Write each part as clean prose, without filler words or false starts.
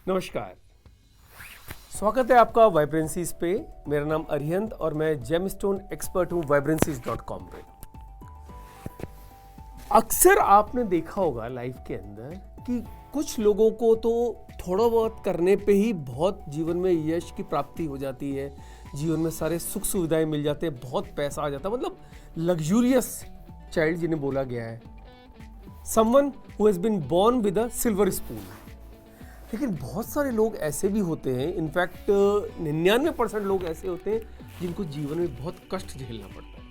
नमस्कार, स्वागत है आपका वाइब्रेंसीज पे। मेरा नाम अरिहंत और मैं जेमस्टोन एक्सपर्ट हूँ vibrancies.com पे। अक्सर आपने देखा होगा लाइफ के अंदर कि कुछ लोगों को तो थोड़ा बहुत करने पे ही बहुत जीवन में यश की प्राप्ति हो जाती है, जीवन में सारे सुख सुविधाएं मिल जाते हैं, बहुत पैसा आ जाता है, मतलब लग्जूरियस चाइल्ड जिन्हें बोला गया है, someone who has been born with a silver spoon. लेकिन बहुत सारे लोग ऐसे भी होते हैं, इनफैक्ट 99% लोग ऐसे होते हैं जिनको जीवन में बहुत कष्ट झेलना पड़ता है,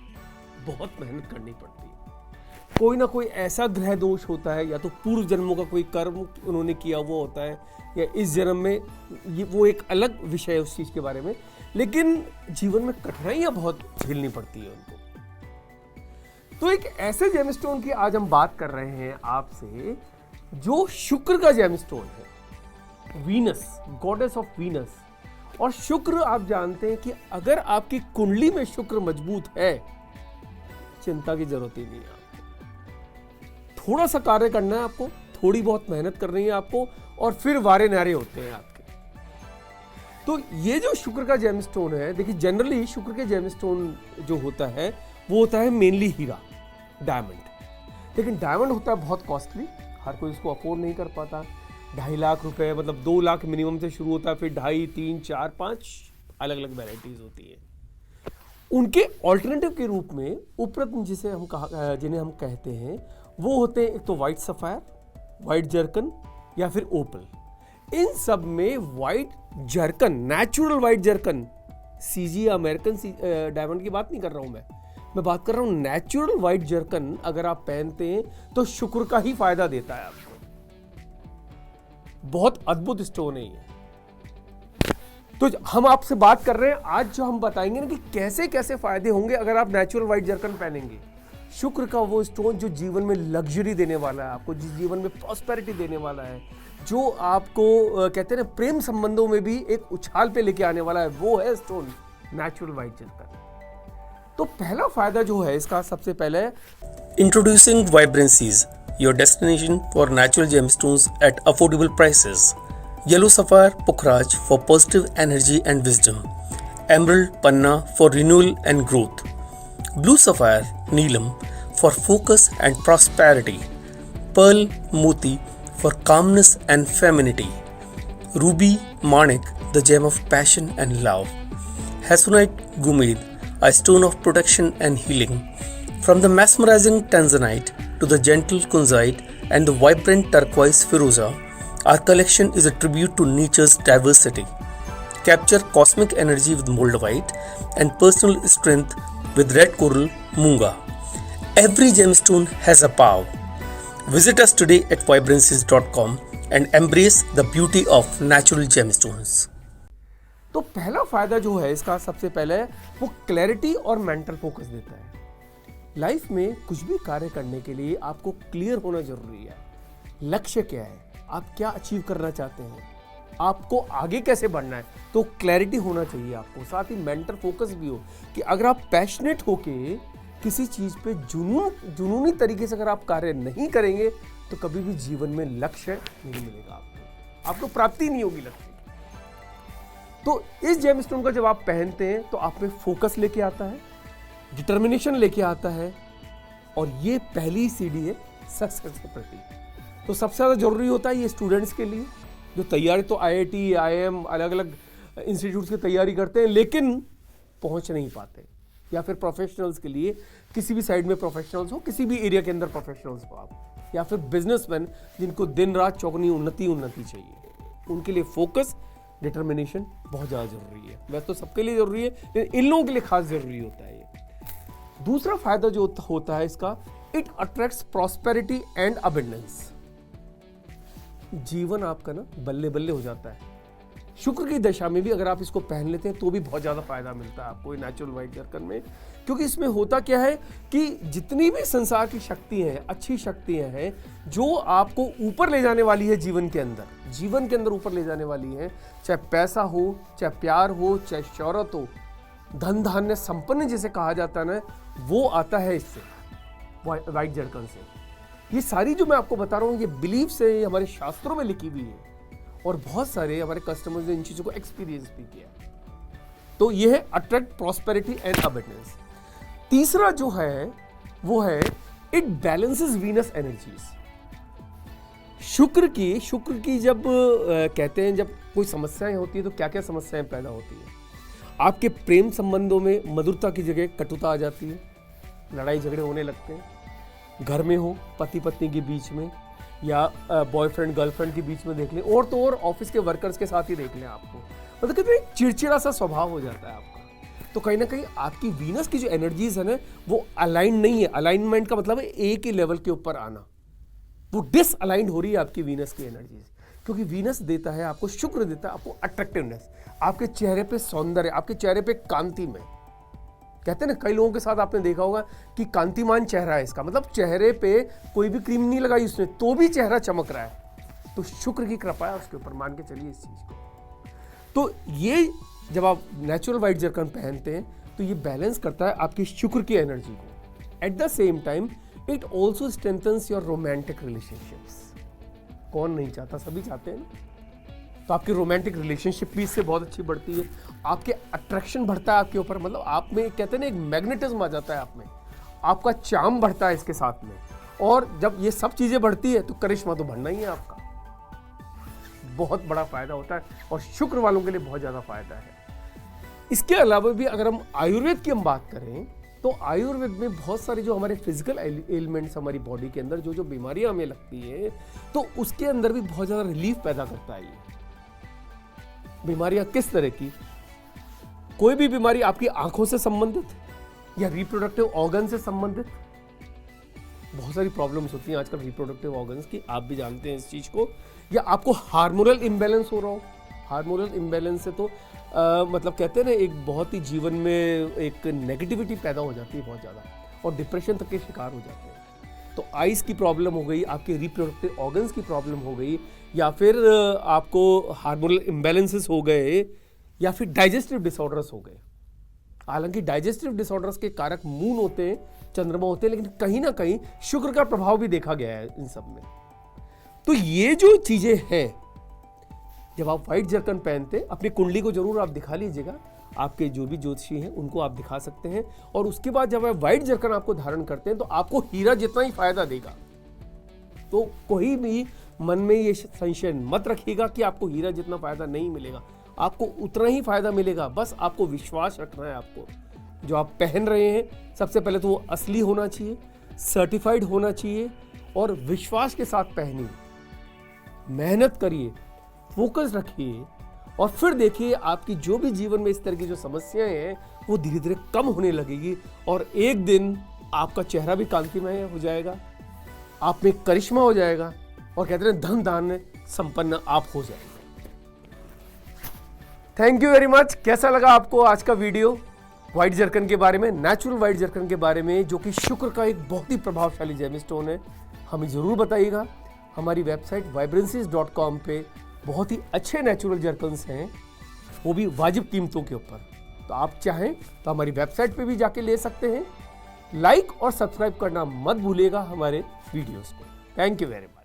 बहुत मेहनत करनी पड़ती है। कोई ना कोई ऐसा ग्रह दोष होता है, या तो पूर्व जन्मों का कोई कर्म उन्होंने किया हुआ होता है, या इस जन्म में ये वो एक अलग विषय है उस चीज़ के बारे में। लेकिन जीवन में कठिनाइयाँ बहुत झेलनी पड़ती है उनको। तो एक ऐसे जेमस्टोन की आज हम बात कर रहे हैं आपसे, जो शुक्र का जेमस्टोन है, वीनस, गॉडेस ऑफ वीनस। और शुक्र आप जानते हैं कि अगर आपकी कुंडली में शुक्र मजबूत है, चिंता की जरूरत ही नहीं है आपको। थोड़ा सा कार्य करना है आपको, थोड़ी बहुत मेहनत करनी है आपको, और फिर वारे नारे होते हैं आपके। तो ये जो शुक्र का जेमस्टोन है, देखिए जनरली शुक्र के जेमस्टोन जो होता है वो होता है मेनली हीरा, डायमंड। लेकिन डायमंड होता है बहुत कॉस्टली, हर कोई इसको अफोर्ड नहीं कर पाता। 2.5 लाख रुपए, मतलब 2 लाख मिनिमम से शुरू होता है, फिर 2.5, 3, 4, 5 अलग अलग वेराइटीज होती है। उनके ऑल्टरनेटिव के रूप में उपरत्न जिन्हें हम कहते हैं, वो होते हैं एक तो वाइट सफायर, वाइट जर्कन या फिर ओपल। इन सब में white zircon, natural white zircon, CG American diamond की बात नहीं कर रहा हूं मैं बात कर रहा हूं नेचुरल वाइट जर्कन। अगर आप पहनते हैं तो शुक्र का ही फायदा देता है आपको। बहुत अद्भुत स्टोन है ये। तो हम आपसे बात कर रहे हैं आज, जो हम बताएंगे ना कि कैसे कैसे फायदे होंगे अगर आप नेचुरल व्हाइट जर्कन पहनेंगे। शुक्र का वो स्टोन जो जीवन में लग्जरी देने वाला है आपको, जिस जीवन में प्रॉस्पेरिटी देने वाला है, जो आपको कहते हैं ना प्रेम संबंधों में भी एक उछाल पे लेके आने वाला है, वो है स्टोन नेचुरल व्हाइट जर्कन। तो पहला फायदा जो है इसका, सबसे पहले Introducing Vibrancies, your destination for natural gemstones at affordable prices. Yellow Sapphire Pukhraj for positive energy and wisdom. Emerald Panna for renewal and growth. Blue Sapphire Neelam for focus and prosperity. Pearl Moti for calmness and femininity. Ruby Manik, the gem of passion and love. Hasunite Gumeed, a stone of protection and healing. From the mesmerizing tanzanite to the gentle kunzite and the vibrant turquoise firoza, our collection is a tribute to nature's diversity. Capture cosmic energy with moldavite and personal strength with red coral moonga. Every gemstone has a power. Visit us today at vibrancies.com and embrace the beauty of natural gemstones. तो पहला फायदा जो है इसका, सबसे पहले वो clarity और मेंटल फोकस देता है। लाइफ में कुछ भी कार्य करने के लिए आपको क्लियर होना जरूरी है। लक्ष्य क्या है, आप क्या अचीव करना चाहते हैं, आपको आगे कैसे बढ़ना है, तो क्लैरिटी होना चाहिए आपको। साथ ही मेंटल फोकस भी हो कि अगर आप पैशनेट होके किसी चीज पे जुनूनी तरीके से अगर आप कार्य नहीं करेंगे तो कभी भी जीवन में लक्ष्य नहीं मिलेगा आपको प्राप्ति नहीं होगी लक्ष्य। तो इस जेमस्टोन का जब आप पहनते हैं तो आप में फोकस लेके आता है, डिटर्मिनेशन लेके आता है, और ये पहली सीढ़ी है सक्सेस के प्रति। तो सबसे ज़्यादा जरूरी होता है ये स्टूडेंट्स के लिए, जो तैयारी तो IIT, IIM अलग अलग इंस्टीट्यूट्स की तैयारी करते हैं लेकिन पहुंच नहीं पाते, या फिर प्रोफेशनल्स के लिए, किसी भी साइड में प्रोफेशनल्स हो, किसी भी एरिया के अंदर प्रोफेशनल्स हो आप, या फिर बिजनेसमैन जिनको दिन रात चौगनी उन्नति चाहिए, उनके लिए फोकस, डिटर्मिनेशन बहुत ज़्यादा जरूरी है। वैसे तो सबके लिए जरूरी है, लेकिन इन लोगों के लिए खास जरूरी होता है ये। दूसरा फायदा जो होता है इसका, it attracts prosperity and abundance. जीवन आपका ना बल्ले बल्ले हो जाता है। शुक्र की दशा में भी अगर आप इसको पहन लेते हैं तो भी बहुत ज्यादा फायदा मिलता है आपको नेचुरल व्हाइट जर्कन में। क्योंकि इसमें होता क्या है कि जितनी भी संसार की शक्तियां हैं, अच्छी शक्तियां हैं, जो आपको ऊपर ले जाने वाली है जीवन के अंदर ऊपर ले जाने वाली है, चाहे पैसा हो, चाहे प्यार हो, चाहे शौहरत हो, धन धान्य संपन्न जिसे कहा जाता है ना, वो आता है इससे, व्हाइट जर्कन से। ये सारी जो मैं आपको बता रहा हूँ ये बिलीफ से हमारे शास्त्रों में लिखी हुई है, और बहुत सारे हमारे कस्टमर्स ने इन चीज़ों को एक्सपीरियंस भी किया। तो ये है अट्रैक्ट प्रॉस्पेरिटी एंड अबंडेंस। तीसरा जो है वो है इट बैलेंसेस वीनस एनर्जीज। शुक्र की जब कहते हैं जब कोई समस्याएं होती है तो क्या क्या समस्याएं पैदा होती है। आपके प्रेम संबंधों में मधुरता की जगह कटुता आ जाती है, लड़ाई झगड़े होने लगते हैं। घर में हो पति पत्नी के बीच में या बॉयफ्रेंड गर्लफ्रेंड के बीच में देख लें, और तो और ऑफिस के वर्कर्स के साथ ही देख लें, आपको मतलब कितना चिड़चिड़ा सा स्वभाव हो जाता है आपका। तो कहीं ना कहीं आपकी वीनस की जो एनर्जीज है ना वो अलाइन नहीं है। अलाइनमेंट का मतलब है एक ही लेवल के ऊपर आना, वो डिसअलाइंड हो रही है आपकी वीनस की एनर्जीज। क्योंकि वीनस देता है आपको, शुक्र देता है आपको अट्रैक्टिवनेस, आपके चेहरे पे सौंदर्य, आपके चेहरे पे कांति में। कहते हैं ना कई लोगों के साथ आपने देखा होगा कि कांतिमान चेहरा है इसका, मतलब चेहरे पे कोई भी क्रीम नहीं लगाई उसने तो भी चेहरा चमक रहा है। तो शुक्र की कृपा है उसके ऊपर, मान के चलिए इस चीज को। तो ये जब आप नेचुरल व्हाइट जरकन पहनते हैं तो ये बैलेंस करता है आपकी शुक्र की एनर्जी को। At the same time it also strengthens your romantic relationships. कौन नहीं चाहता, सभी चाहते हैं ना। तो आपकी रोमांटिक रिलेशनशिप भी इससे बहुत अच्छी बढ़ती है, आपके अट्रैक्शन बढ़ता है आपके ऊपर, मतलब आप में कहते हैं ना एक मैग्नेटिज्म आ जाता है आप में, आपका चार्म बढ़ता है इसके साथ में। और जब ये सब चीजें बढ़ती है तो करिश्मा तो बढ़ना ही है आपका, बहुत बड़ा फायदा होता है और शुक्र वालों के लिए बहुत ज्यादा फायदा है। इसके अलावा भी अगर हम आयुर्वेद की हम बात करें तो आयुर्वेद में बहुत सारे जो हमारे फिजिकल एलिमेंट्स हमारी बॉडी के अंदर जो बीमारियां हमें लगती है तो उसके अंदर भी बहुत ज्यादा रिलीफ पैदा करता है। ये बीमारियां किस तरह की, कोई भी बीमारी आपकी आंखों से संबंधित या रिप्रोडक्टिव ऑर्गन से संबंधित, बहुत सारी प्रॉब्लम्स होती हैं आजकल रिप्रोडक्टिव ऑर्गन्स की, आप भी जानते हैं इस चीज को। या आपको हार्मोनल इम्बैलेंस हो रहा हो, हार्मोनल इम्बैलेंस से तो मतलब कहते हैं ना एक बहुत ही जीवन में एक नेगेटिविटी पैदा हो जाती है बहुत ज़्यादा, और डिप्रेशन तक के शिकार हो जाते हैं। तो आइज़ की प्रॉब्लम हो गई, आपके रिप्रोडक्टिव ऑर्गन्स की प्रॉब्लम हो गई, या फिर आपको हार्मोनल इम्बैलेंसेस हो गए, या फिर डाइजेस्टिव डिसऑर्डर्स हो गए। हालांकि डाइजेस्टिव डिसऑर्डर्स के कारक मून होते हैं, चंद्रमा होते हैं, लेकिन कहीं ना कहीं शुक्र का प्रभाव भी देखा गया है इन सब में। तो ये जो चीज़ें हैं, जब आप व्हाइट जरकन पहनते हैं अपनी कुंडली को जरूर आप दिखा लीजिएगा, आपके जो भी ज्योतिषी हैं उनको आप दिखा सकते हैं। और उसके बाद जब आप व्हाइट जरकन आपको धारण करते हैं तो आपको हीरा जितना ही फायदा देगा। तो कोई भी मन में ये संशय मत रखिएगा कि आपको हीरा जितना फायदा नहीं मिलेगा, आपको उतना ही फायदा मिलेगा। बस आपको विश्वास रखना है। आपको जो आप पहन रहे हैं सबसे पहले तो वो असली होना चाहिए, सर्टिफाइड होना चाहिए, और विश्वास के साथ पहनिए, मेहनत करिए, फोकस रखिए, और फिर देखिए आपकी जो भी जीवन में इस तरह की जो समस्याएं हैं वो धीरे धीरे कम होने लगेगी, और एक दिन आपका चेहरा भी कांतिमय हो जाएगा, आप में करिश्मा हो जाएगा, और कहते हैं धन धान्य संपन्न आप हो जाएंगे। Thank you very much. कैसा लगा आपको आज का वीडियो व्हाइट जरकन के बारे में, नेचुरल व्हाइट जरकन के बारे में, जो कि शुक्र का एक बहुत ही प्रभावशाली जेमस्टोन है? हमें जरूर बताइएगा। हमारी वेबसाइट vibrancies.com पे बहुत ही अच्छे नेचुरल जरकन्स हैं, वो भी वाजिब कीमतों के ऊपर। तो आप चाहें तो हमारी वेबसाइट पे भी जाके ले सकते हैं। लाइक और सब्सक्राइब करना मत भूलिएगा हमारे वीडियोस को। Thank you very much.